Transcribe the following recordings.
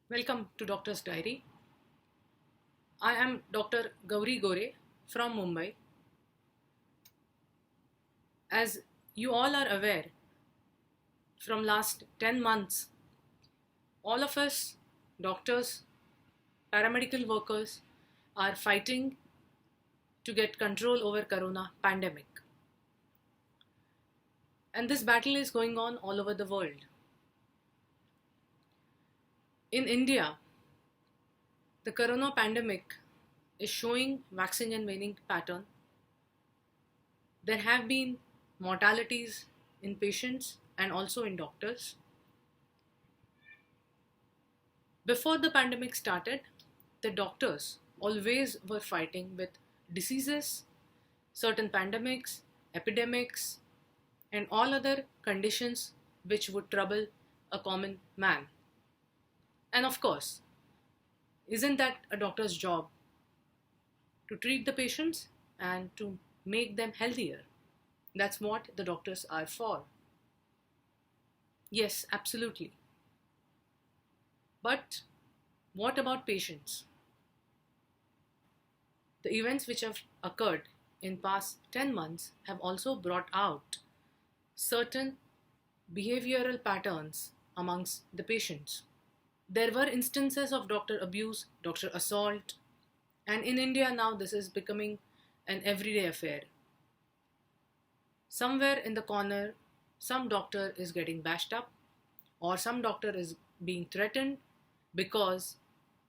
Welcome to Doctor's Diary. I am Dr. Gauri Gore from Mumbai. As you all are aware, from last 10 months, all of us, doctors, paramedical workers, are fighting to get control over corona pandemic. And this battle is going on all over the world. In India, the corona pandemic is showing waxing and waning pattern. There have been mortalities in patients and also in doctors. Before the pandemic started, the doctors always were fighting with diseases, certain pandemics, epidemics, and all other conditions which would trouble a common man. And of course, isn't that a doctor's job to treat the patients and to make them healthier? That's what the doctors are for. Yes, absolutely. But what about patients? The events which have occurred in past 10 months have also brought out certain behavioral patterns amongst the patients. There were instances of doctor abuse, doctor assault, and in India now this is becoming an everyday affair. Somewhere in the corner, some doctor is getting bashed up, or some doctor is being threatened because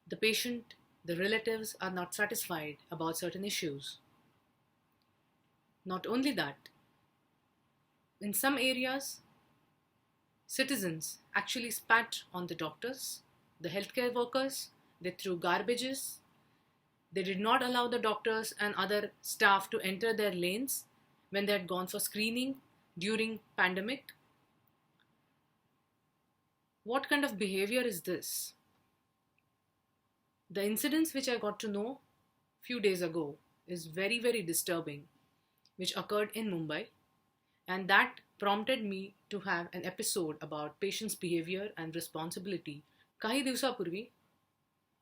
the patient, the relatives are not satisfied about certain issues. Not only that, in some areas, citizens actually spat on the doctors, the healthcare workers, they threw garbages, they did not allow the doctors and other staff to enter their lanes when they had gone for screening during pandemic. What kind of behavior is this? The incidents which I got to know few days ago is very, very disturbing, which occurred in Mumbai, and that prompted me to have an episode about patient's behavior and responsibility. काही दिवसापूर्वी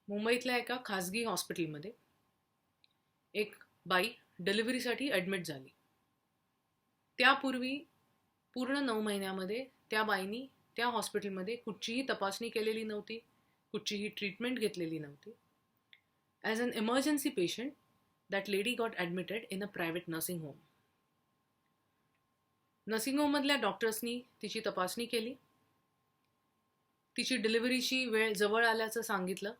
मुंबईतल्या एका खाजगी हॉस्पिटलमध्ये एक by डिलिव्हरीसाठी admit झाली. त्यापूर्वी पूर्ण 9 महिन्यामध्ये त्या बाईनी त्या हॉस्पिटलमध्ये कुठचीही तपासणी केलेली नव्हती, कुठचीही ट्रीटमेंट घेतलेली नव्हती. As an emergency patient, that lady got admitted in a private nursing home. Nursing होममधल्या डॉक्टर्सनी तिची तपासणी केली, तिची डिलिव्हरीची वेळ जवळ आल्याचं सांगितलं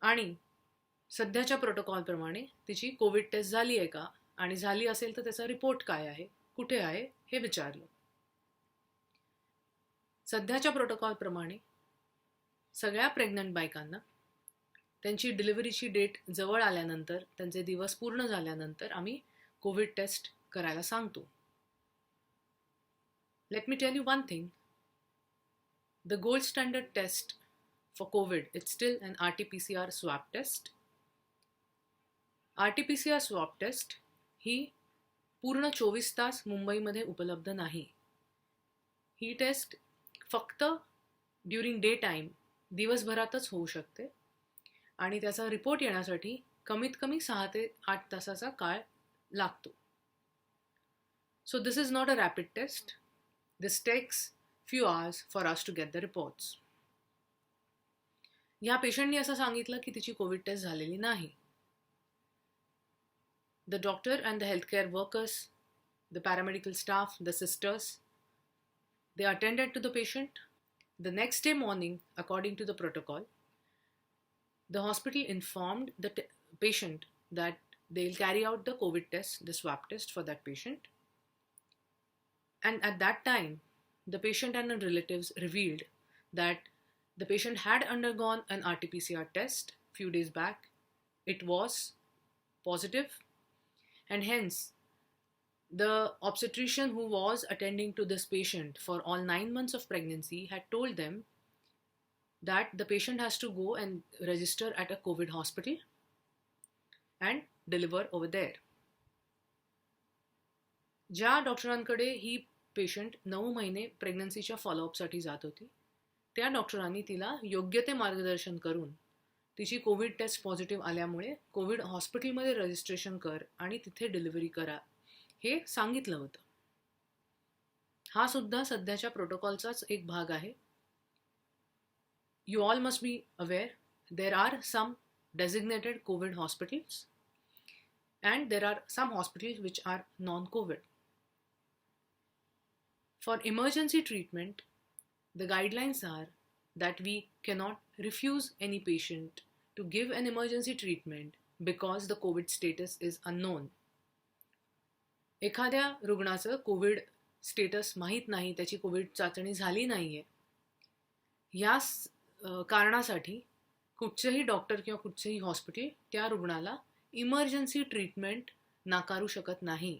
आणि सध्याच्या प्रोटोकॉलप्रमाणे तिची कोविड टेस्ट झाली आहे का आणि झाली असेल तर त्याचा रिपोर्ट काय आहे, कुठे आहे हे विचारलं. सध्याच्या प्रोटोकॉलप्रमाणे सगळ्या प्रेग्नंट बायकांना त्यांची डिलिव्हरीची डेट जवळ आल्यानंतर, त्यांचे दिवस पूर्ण झाल्यानंतर आम्ही कोविड टेस्ट करायला सांगतो. Let me tell you one thing. The gold standard test for COVID, it's still an RT-PCR swab test. RT-PCR swab test ही पूर्ण 24 तास मुंबईमध्ये उपलब्ध नाही. ही टेस्ट फक्त ड्युरिंग डे टाईम दिवसभरातच होऊ शकते आणि त्याचा रिपोर्ट येण्यासाठी कमीत कमी 6 ते 8 तासाचा काळ लागतो. So this is not a rapid test. This takes few hours for us to get the reports. ह्या पेशंटनी असं सांगितलं की तिची कोविड टेस्ट झालेली नाही. The doctor and the healthcare workers, the paramedical staff, the sisters, they attended to the patient. The next day morning, according to the protocol, the hospital informed the patient that they'll carry out the COVID test, the swab test for that patient. And at that time, the patient and the relatives revealed that the patient had undergone an RT-PCR test few days back. It was positive, and hence the obstetrician who was attending to this patient for all 9 months of pregnancy had told them that the patient has to go and register at a COVID hospital and deliver over there. ज्या डॉक्टरांकडे ही patient 9 महिने प्रेग्नन्सीच्या फॉलोअपसाठी जात होती, त्या डॉक्टरांनी तिला योग्य ते मार्गदर्शन करून तिची कोविड टेस्ट पॉझिटिव्ह आल्यामुळे कोविड हॉस्पिटलमध्ये रजिस्ट्रेशन कर आणि तिथे डिलिव्हरी करा हे सांगितलं होतं. हा सुद्धा सध्याच्या प्रोटोकॉलचाच एक भाग आहे. You all must be aware there are some designated COVID hospitals and there are some hospitals which are non-COVID. For emergency treatment, the guidelines are that we cannot refuse any patient to give an emergency treatment because the COVID status is unknown. एखाद्या रुग्णाचं Covid status माहीत नाही, त्याची Covid चाचणी झाली नाहीये, या कारणासाठी कुठचेही doctor किंवा कुठचेही हॉस्पिटल त्या रुग्णाला इमर्जन्सी ट्रीटमेंट नाकारू शकत नाही.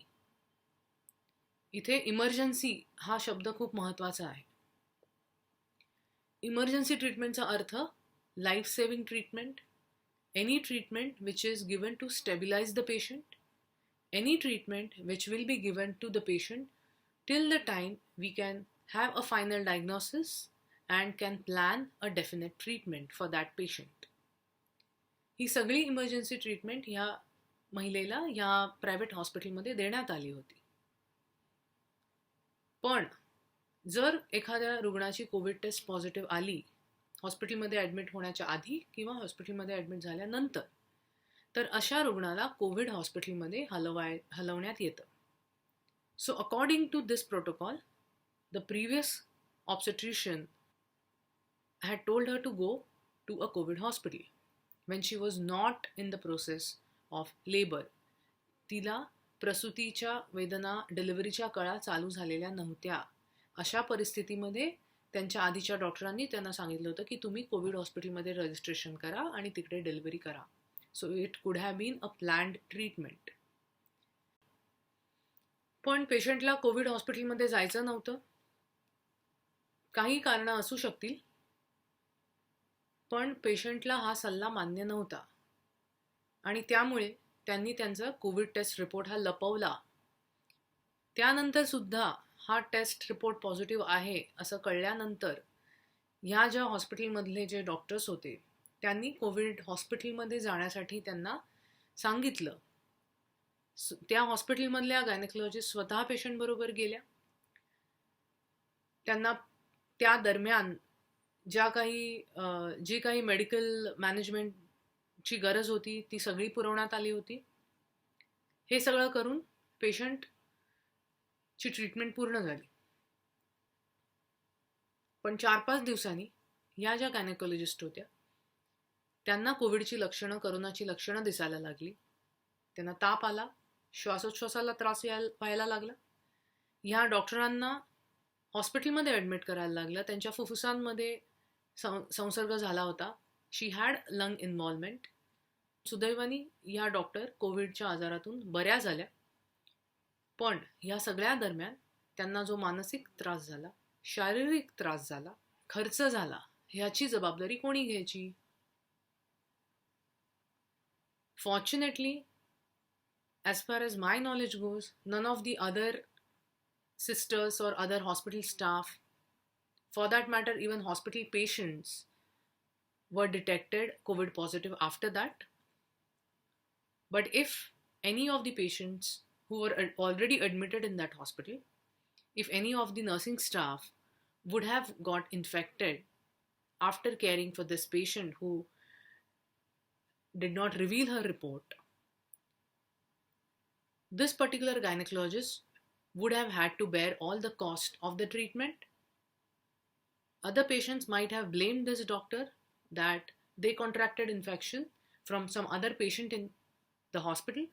इथे इमर्जन्सी हा शब्द खूप महत्त्वाचा आहे. इमर्जन्सी ट्रीटमेंटचा अर्थ life saving treatment, any treatment which is given to stabilise the patient, any treatment which will be given to the patient till the time we can have a final diagnosis and can plan a definite treatment for that patient. ही सगळी emergency treatment ह्या महिलेला ह्या private हॉस्पिटलमध्ये देण्यात आली होती. पण जर एखाद्या रुग्णाची कोविड टेस्ट पॉझिटिव्ह आली हॉस्पिटलमध्ये ॲडमिट होण्याच्या आधी किंवा हॉस्पिटलमध्ये ॲडमिट झाल्यानंतर, तर अशा रुग्णाला कोविड हॉस्पिटलमध्ये हलवण्यात येतं. So according to this protocol, the previous obstetrician had told her to go to a COVID hospital when she was not in the process of labor. तिला प्रसूतीच्या वेदना डिलिव्हरीच्या कळा चालू झालेल्या नव्हत्या. अशा परिस्थितीमध्ये त्यांच्या आधीच्या डॉक्टरांनी त्यांना सांगितलं होतं की तुम्ही कोविड हॉस्पिटलमध्ये रजिस्ट्रेशन करा आणि तिकडे डिलिव्हरी करा. So it could have been a planned treatment. पण पेशंटला कोविड हॉस्पिटलमध्ये जायचं नव्हतं. काही कारणं असू शकतील, पण पेशंटला हा सल्ला मान्य नव्हता आणि त्यामुळे त्यांनी त्यांचा कोविड टेस्ट रिपोर्ट हा लपवला. त्यानंतर सुद्धा हा टेस्ट रिपोर्ट पॉझिटिव्ह आहे असं कळल्यानंतर ह्या ज्या हॉस्पिटलमधले जे डॉक्टर्स होते त्यांनी कोविड हॉस्पिटलमध्ये जाण्यासाठी त्यांना सांगितलं. त्या हॉस्पिटलमधल्या गायनेकोलॉजिस्ट स्वतः पेशंटबरोबर गेल्या. त्यांना त्या दरम्यान जी काही मेडिकल मॅनेजमेंटची गरज होती ती सगळी पुरवण्यात आली होती. हे सगळं करून पेशंटची ट्रीटमेंट पूर्ण झाली. पण 4-5 दिवसांनी ह्या ज्या गायनेकोलॉजिस्ट होत्या त्यांना कोविडची लक्षणं, करोनाची लक्षणं दिसायला लागली. त्यांना ताप आला, श्वासोच्छ्वासाला त्रास व्हायला लागला. ह्या डॉक्टरांना हॉस्पिटलमध्ये ॲडमिट करायला लागलं. त्यांच्या फुफ्फुसांमध्ये संसर्ग झाला होता. She had lung involvement. सुदैवाने ह्या डॉक्टर कोविडच्या आजारातून बऱ्या झाल्या. पण ह्या सगळ्या दरम्यान त्यांना जो मानसिक त्रास झाला, शारीरिक त्रास झाला, खर्च झाला, ह्याची जबाबदारी कोणी घ्यायची? Fortunately, as far as my knowledge goes, none of the other sisters or other hospital staff, for that matter even hospital patients, were detected COVID positive after that. But if any of the patients who were already admitted in that hospital, if any of the nursing staff would have got infected after caring for this patient who did not reveal her report, this particular gynecologist would have had to bear all the cost of the treatment. Other patients might have blamed this doctor that they contracted infection from some other patient in the hospital,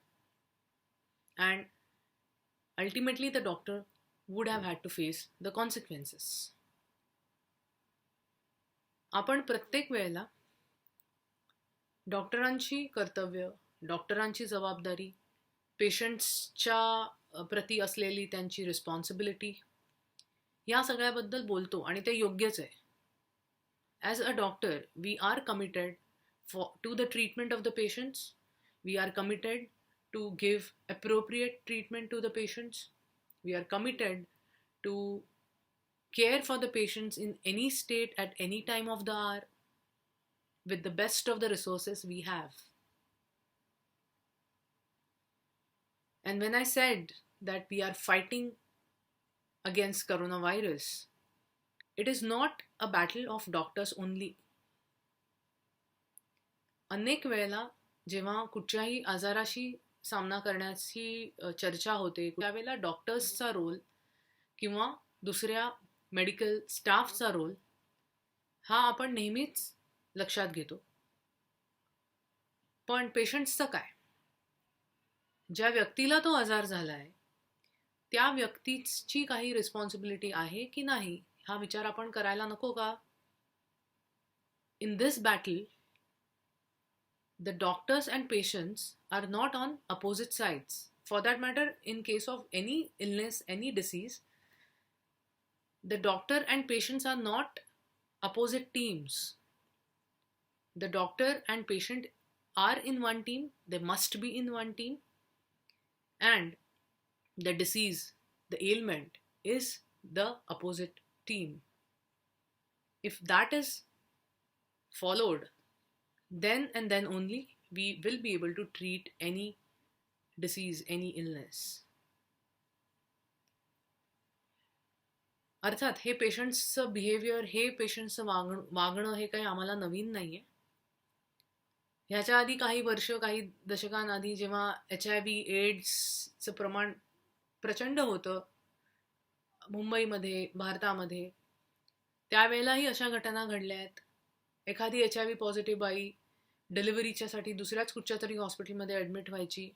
and ultimately the doctor would have had to face the consequences. आपण प्रत्येक वेळेला डॉक्टरांची कर्तव्य, डॉक्टरांची जबाबदारी, पेशंट्सच्या प्रती असलेली त्यांची रिस्पॉन्सिबिलिटी या सगळ्याबद्दल बोलतो आणि ते योग्यच आहे. As a doctor we are committed to the treatment of the patients. We are committed to give appropriate treatment to the patients. We are committed to care for the patients in any state at any time of the hour with the best of the resources we have. And when I said that we are fighting against coronavirus, it is not a battle of doctors only. अनेक वेळेला जेव्हा कुठच्याही आजाराशी सामना करण्याची चर्चा होते त्यावेळेला डॉक्टर्सचा role किंवा दुसऱ्या मेडिकल स्टाफचा रोल हा आपण नेहमीच लक्षात घेतो. पण पेशंट्सचं काय? ज्या व्यक्तीला तो आजार झाला आहे त्या व्यक्तीची काही रिस्पॉन्सिबिलिटी आहे की नाही हा विचार आपण करायला नको का? In this battle the doctors and patients are not on opposite sides. For that matter, in case of any illness, any disease, the doctor and patients are not opposite teams. The doctor and patient are in one team, they must be in one team, and the disease, the ailment is the opposite team. If that is followed, then and then only we will be able to treat any disease, any illness. अर्थात हे पेशंट्सचं behaviour, हे पेशंट्सचं वागणं हे काही आम्हाला नवीन नाही आहे. ह्याच्या आधी काही वर्ष, काही दशकांआधी जेव्हा HIV एड्सचं प्रमाण प्रचंड होतं मुंबईमध्ये, भारतामध्ये, त्यावेळेलाही अशा घटना घडल्या आहेत. एखादी HIV पॉझिटिव्ह बाई डिलिव्हरीच्यासाठी दुसऱ्याच कुठच्या तरी हॉस्पिटलमध्ये ॲडमिट व्हायची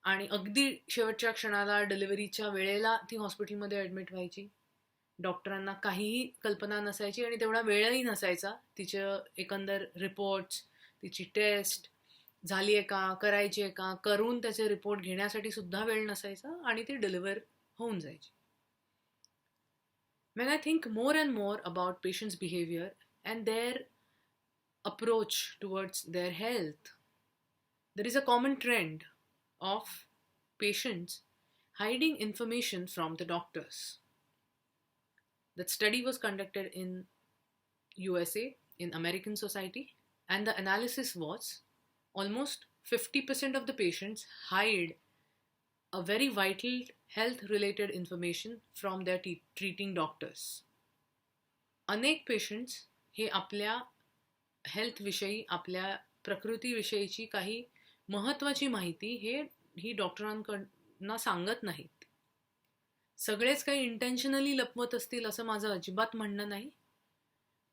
आणि अगदी शेवटच्या क्षणाला डिलिव्हरीच्या वेळेला ती हॉस्पिटलमध्ये ॲडमिट व्हायची. डॉक्टरांना काहीही कल्पना नसायची आणि तेवढा वेळही नसायचा तिचं एकंदर रिपोर्ट्स, तिची टेस्ट झाली आहे का, करायची आहे का, करून त्याचे रिपोर्ट घेण्यासाठी सुद्धा वेळ नसायचा आणि ती डिलिव्हर होऊन जायची. When I think more and more about patients' behavior and their approach towards their health, there is a common trend of patients hiding information from the doctors. That study was conducted in USA, in American Society, and the analysis was almost 50% of the patients hide a very vital health related information from their treating doctors. अनेक patients हे आपल्या health विषयी, आपल्या प्रकृतीविषयीची काही महत्त्वाची माहिती ही डॉक्टरांकडनं सांगत नाहीत. सगळेच काही इंटेन्शनली लपवत असतील असं माझं अजिबात म्हणणं नाही,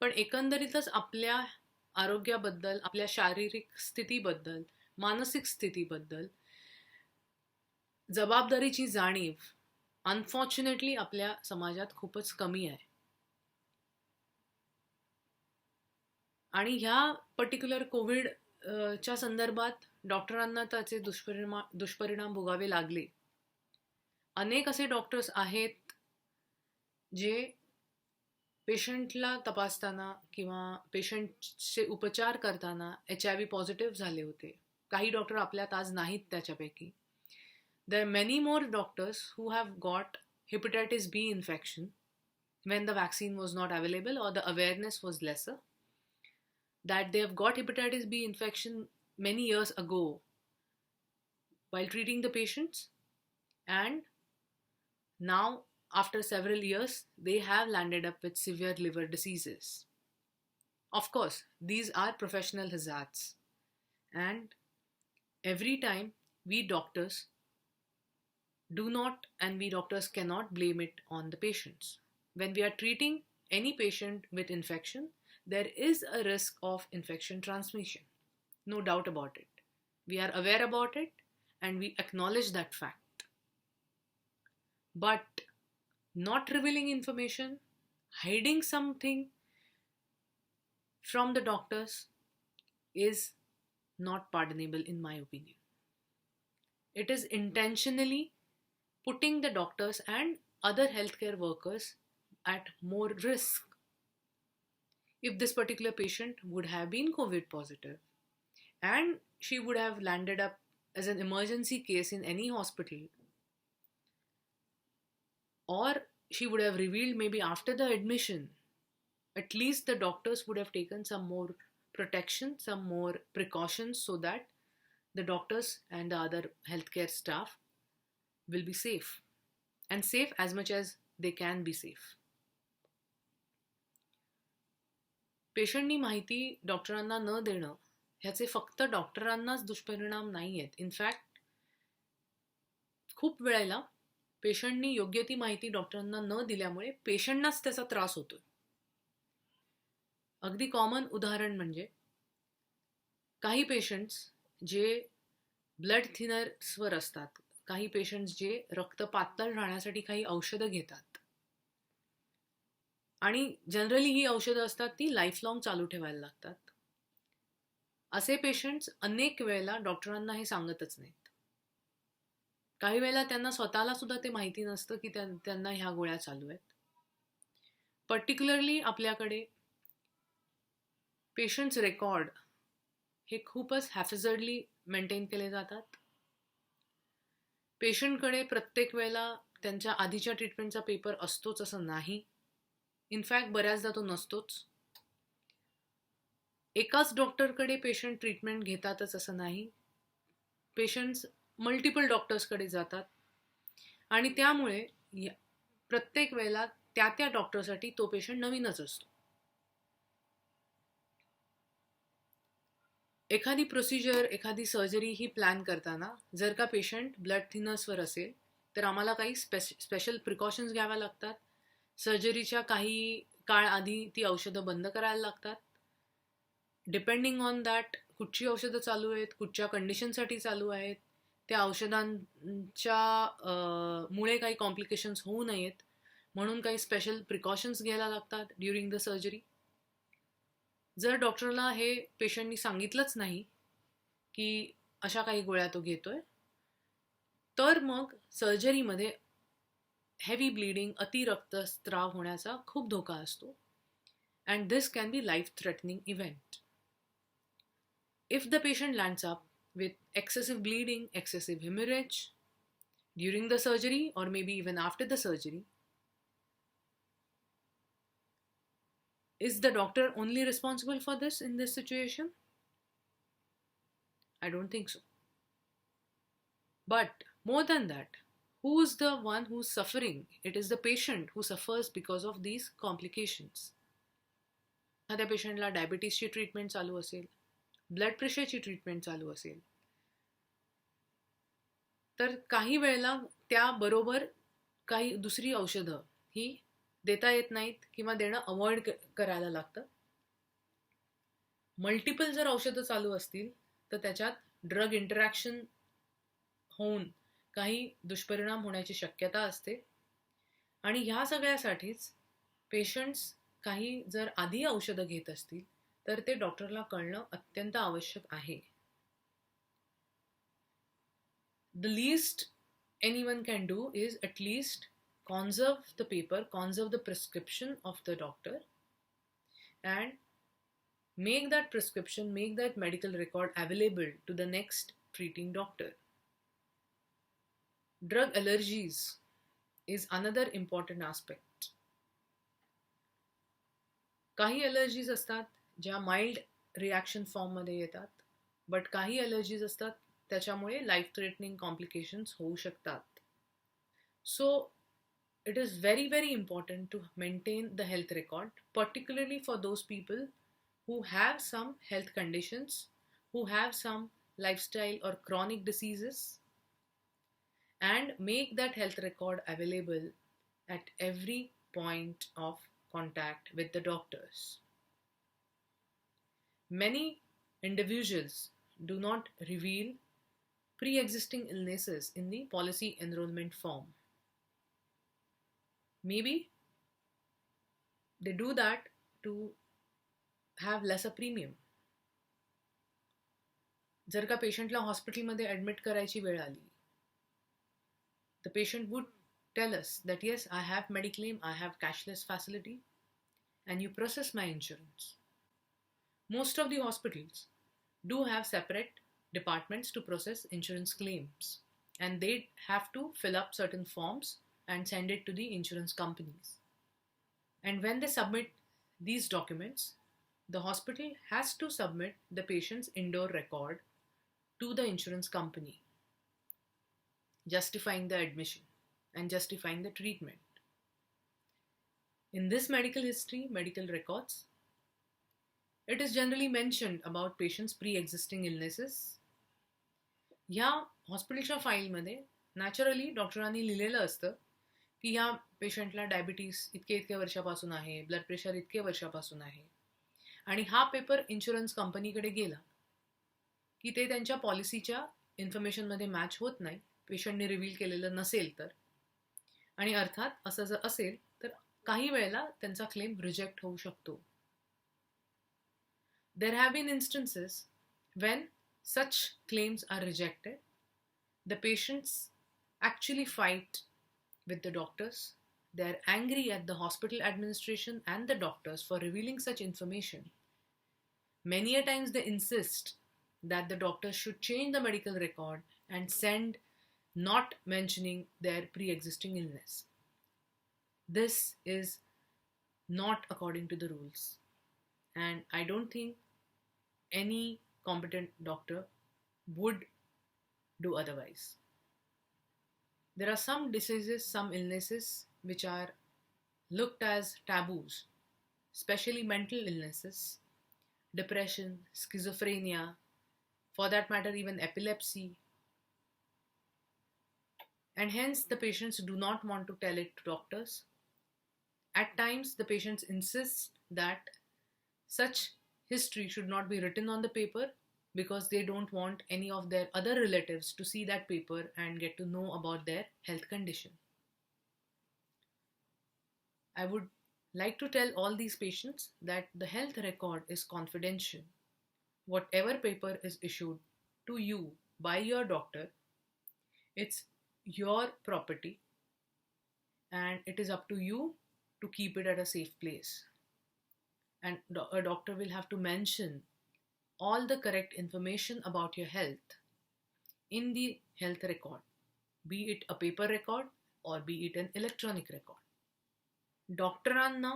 पण एकंदरीतच आपल्या आरोग्याबद्दल, आपल्या शारीरिक स्थितीबद्दल, मानसिक स्थितीबद्दल जबाबदारीची जाणीव अनफॉर्च्युनेटली आपल्या समाजात खूपच कमी आहे. आणि ह्या पर्टिक्युलर कोविडच्या संदर्भात डॉक्टरांना त्याचे दुष्परिणाम भोगावे लागले. अनेक असे डॉक्टर्स आहेत जे पेशंटला तपासताना किंवा पेशंटचे उपचार करताना HIV पॉझिटिव्ह झाले होते. काही डॉक्टर आपल्यात आज नाहीत त्याच्यापैकी. There are many more doctors who have got hepatitis B infection when the vaccine was not available or the awareness was lesser. That they have got hepatitis B infection many years ago while treating the patients, and now after several years they have landed up with severe liver diseases. Of course, these are professional hazards, and every time we doctors do not, and we doctors cannot blame it on the patients. When we are treating any patient with infection, there is a risk of infection transmission. No doubt about it. We are aware about it and we acknowledge that fact. But not revealing information, hiding something from the doctors is not pardonable in my opinion. It is intentionally putting the doctors and other healthcare workers at more risk. If this particular patient would have been COVID positive and she would have landed up as an emergency case in any hospital, or she would have revealed maybe after the admission, at least the doctors would have taken some more protection, some more precautions so that the doctors and the other healthcare staff will be safe and safe as much as they can be safe. पेशंटनी माहिती डॉक्टरांना न देणं ह्याचे फक्त डॉक्टरांनाच दुष्परिणाम नाही आहेत. In fact खूप वेळेला पेशंटनी योग्य ती माहिती डॉक्टरांना न दिल्यामुळे पेशंटनाच त्याचा त्रास होतोय. अगदी कॉमन उदाहरण म्हणजे काही पेशंट्स जे ब्लड थिनर्सवर असतात, काही पेशंट्स जे रक्त पातळ राहण्यासाठी काही औषधं घेतात आणि जनरली ही औषधं असतात ती लाईफ लॉंग चालू ठेवायला लागतात. असे पेशंट्स अनेक वेळेला डॉक्टरांना हे सांगतच नाहीत. काही वेळेला त्यांना स्वतःला सुद्धा ते माहिती नसतं की त्यांना ह्या गोळ्या चालू आहेत. पर्टिक्युलरली आपल्याकडे पेशंट्स रेकॉर्ड हे खूपच हॅफिझर्डली मेंटेन केले जातात. पेशंटकडे प्रत्येक वेळेला त्यांच्या आधीच्या ट्रीटमेंटचा पेपर असतोच असं नाही. इनफॅक्ट बऱ्याचदा तो नसतोच. एकाच डॉक्टरकडे पेशंट ट्रीटमेंट घेतातच असं नाही. पेशंट्स मल्टिपल डॉक्टर्सकडे जातात आणि त्यामुळे प्रत्येक वेळेला त्या त्या डॉक्टरसाठी तो पेशंट नवीनच असतो. एखादी प्रोसिजर, एखादी सर्जरी ही प्लॅन करताना जर का पेशंट ब्लड थिनर्सवर असेल तर आम्हाला काही स्पेशल प्रिकॉशन्स घ्याव्या लागतात. सर्जरीच्या काही काळ आधी ती औषधं बंद करायला लागतात. डिपेंडिंग ऑन दॅट कुठची औषधं चालू आहेत, कुठच्या कंडिशनसाठी चालू आहेत, त्या औषधांच्या मुळे काही कॉम्प्लिकेशन्स होऊ नयेत म्हणून काही स्पेशल प्रिकॉशन्स घ्यायला लागतात ड्युरिंग द सर्जरी. जर डॉक्टरला हे पेशंटनी सांगितलंच नाही की अशा काही गोळ्या तो घेतोय तर मग सर्जरीमध्ये हेवी ब्लीडिंग, अति रक्तस्राव होण्याचा खूप धोका असतो. And this can be life threatening event. If the patient lands up with excessive bleeding, excessive hemorrhage during the surgery or maybe even after the surgery, is the doctor only responsible for this in this situation? I don't think so. But more than that, who's the one who's suffering? It is the patient who suffers because of these complications. एखाद्या पेशंटला डायबिटीसची treatment चालू असेल, blood प्रेशरची treatment चालू असेल तर काही वेळेला त्याबरोबर काही दुसरी औषधं ही देता येत नाहीत किंवा देणं अवॉइड करायला लागतं. मल्टिपल जर औषधं चालू असतील तर त्याच्यात ड्रग इंटरॅक्शन होऊन काही दुष्परिणाम होण्याची शक्यता असते आणि ह्या सगळ्यासाठीच पेशंट्स काही जर आधी औषधं घेत असतील तर ते डॉक्टरला कळणं अत्यंत आवश्यक आहे. The least anyone can do is at least conserve the paper, conserve the prescription of the doctor and make that prescription, make that medical record available to the next treating doctor. Drug allergies is another important aspect. काही allergies असतात ज्या mild reaction फॉर्ममध्ये येतात, but काही allergies असतात त्याच्यामुळे life threatening complications होऊ शकतात. So it is very very important to maintain the health record, particularly for those people who have some health conditions, who have some lifestyle or chronic diseases, and make that health record available at every point of contact with the doctors. Many individuals do not reveal pre-existing illnesses in the policy enrollment form. Maybe they do that to have lesser premium. जर का पेशंटला हॉस्पिटलमध्ये admit करायची वेळ आली, the patient would tell us that yes, I have Mediclaim, I have cashless facility, and you process my insurance. Most of the hospitals do have separate departments to process insurance claims and they have to fill up certain forms and send it to the insurance companies. And when they submit these documents, the hospital has to submit the patient's indoor record to the insurance company, justifying the admission and justifying the treatment. In this medical history, medical records, it is generally mentioned about patients' pre-existing illnesses. ह्या हॉस्पिटलच्या फाईलमध्ये naturally डॉक्टरांनी लिहिलेलं असतं की ह्या पेशंटला diabetes इतके वर्षापासून आहे, ब्लड प्रेशर इतके वर्षापासून आहे, आणि हा पेपर इन्शुरन्स कंपनीकडे गेला की ते त्यांच्या पॉलिसीच्या इन्फॉर्मेशनमध्ये मॅच होत नाही, पेशंटने रिव्हील केलेलं नसेल तर, आणि अर्थात असं जर असेल तर काही वेळेला त्यांचा क्लेम रिजेक्ट होऊ शकतो. There have been instances when such claims are rejected. The patients actually fight with the doctors. They are angry at the hospital administration and the doctors for revealing such information. Many a times they insist that the doctors should change the medical record and send not mentioning their pre-existing illness. This is not according to the rules, and I don't think any competent doctor would do otherwise. There are some diseases, some illnesses which are looked as taboos, especially mental illnesses, depression, schizophrenia, for that matter even epilepsy, and hence the patients do not want to tell it to doctors. At times the patients insist that such history should not be written on the paper because they don't want any of their other relatives to see that paper and get to know about their health condition. I would like to tell all these patients that the health record is confidential. Whatever paper is issued to you by your doctor, it's your property and it is up to you to keep it at a safe place. And a doctor will have to mention all the correct information about your health in the health record, be it a paper record or be it an electronic record. डॉक्टरांना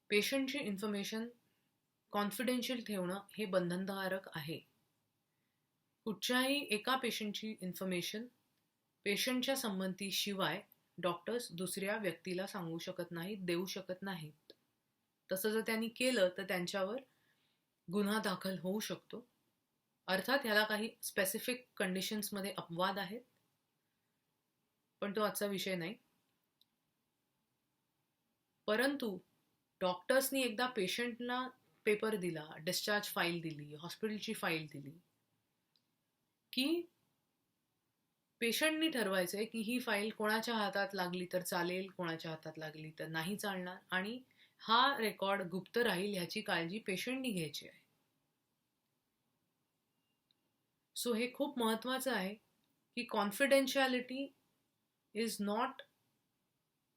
पेशंटची information confidential ठेवणं हे बंधनकारक आहे. कुठच्याही एका पेशंटची information पेशंटच्या संमतीशिवाय doctors दुसऱ्या व्यक्तीला सांगू शकत नाहीत, देऊ शकत नाहीत. तसं जर त्यांनी केलं तर त्यांच्यावर गुन्हा दाखल होऊ शकतो. अर्थात ह्याला काही स्पेसिफिक कंडिशन्समध्ये अपवाद आहेत, पण तो आजचा विषय नाही. परंतु डॉक्टर्सनी एकदा पेशंटला पेपर दिला, डिस्चार्ज फाईल दिली, हॉस्पिटलची फाईल दिली, की पेशंटनी ठरवायचं आहे की ही फाईल कोणाच्या हातात लागली तर चालेल, कोणाच्या हातात लागली तर नाही चालणार, आणि हा रेकॉर्ड गुप्त राहील ह्याची काळजी पेशंटनी घ्यायची आहे. सो हे खूप महत्त्वाचं आहे की confidentiality is not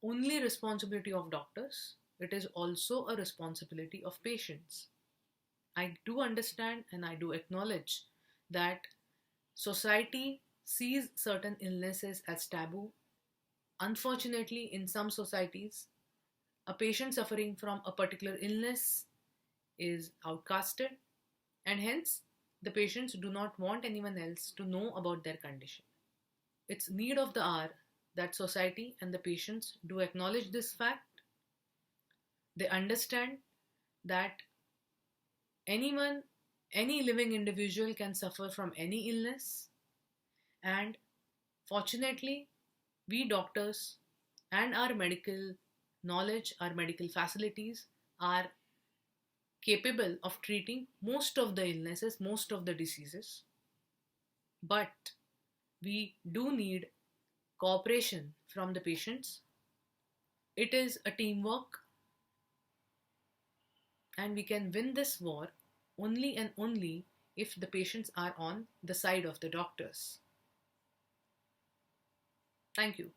only responsibility of doctors, it is also a responsibility of patients. I do understand and I do acknowledge that society sees certain illnesses as taboo. Unfortunately, in some societies, a patient suffering from a particular illness is outcasted, and hence the patients do not want anyone else to know about their condition. It's need of the hour that society and the patients do acknowledge this fact. They understand that anyone, any living individual can suffer from any illness, and fortunately, we doctors and our medical knowledge, our medical facilities are capable of treating most of the illnesses, most of the diseases. But we do need cooperation from the patients. It is a teamwork, and we can win this war only and only if the patients are on the side of the doctors. Thank you.